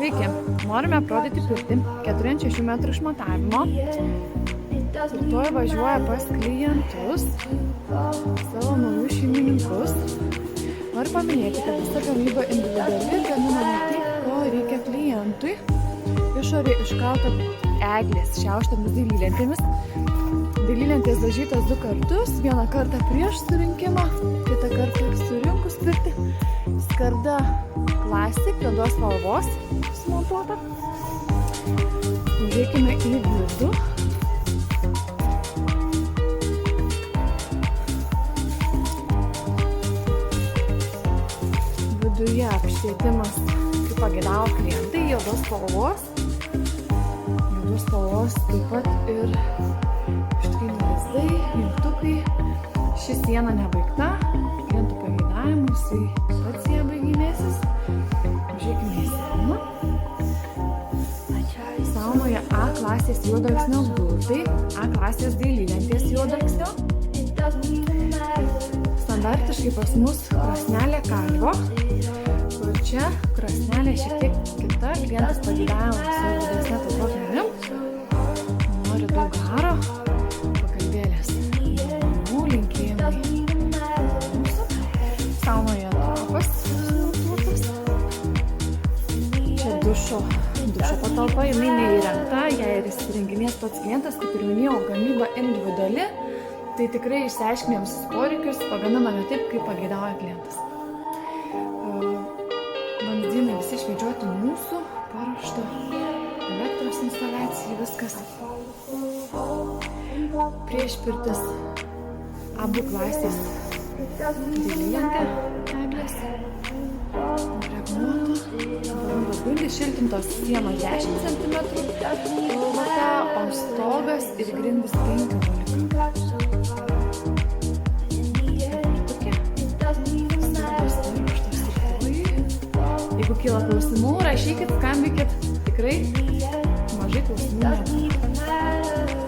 Sveiki, norime aprodyti pirtį 4-6 metrų išmatavimo. Rytoj važiuoja pas klientus, savo naujus šeimininkus. Noriu paminėti, kad visa gamyba individuali, gaminama taip, ko reikia klientui. Išorė iškalta eglės šiauštomis dailylentėmis. Dailylentės dažytos 2 kartus, vieną kartą prieš surinkimą, kitą kartą surinkus pirtį. Skarda klasik, juodos spalvos sumontuota. Užeikime į vidų. Viduje apšvietimas, kaip pageidavo klientai, juodos spalvos. Juodos spalvos taip pat ir štriniai lizdai, jungtukai. Ši siena nebaigta, klientų pageidavimus, pats ją baiginėsis. Žiūrėkime į sauną. Saunoje A klasės juodalksnio gultai, A klasės dailylentės juodalksnio. Standartiškai pas mus krosnelė kalvo, kur čia krosnelė šiek tiek kita, klientas pageidavo su didesne talpos žmonėm. Nori daug garo, pakalbėlės, namų linkėjimai. Saunoje trapas sumontuotas. Čia dušo patalpa, jinai neįrengta, ją ir įsirenginės pats klientas, kaip ir minėjau, gamyba individuali. Tai tikrai išsiaiškinėm visus poreikius, pagaminame taip, kaip pageidauja klientas. Vamzdynai visi išvedžioti mūsų, paruošta elektros instaliacija, viskas. Prieš pirtis abu klasės dailylentė eglės, impregnuota, labai šiltintos sienos 10 cm, o stogas ir grindys 15. Jeigu kyla klausimų, rašykit, skambykit, tikrai mažai klausimų nebūna.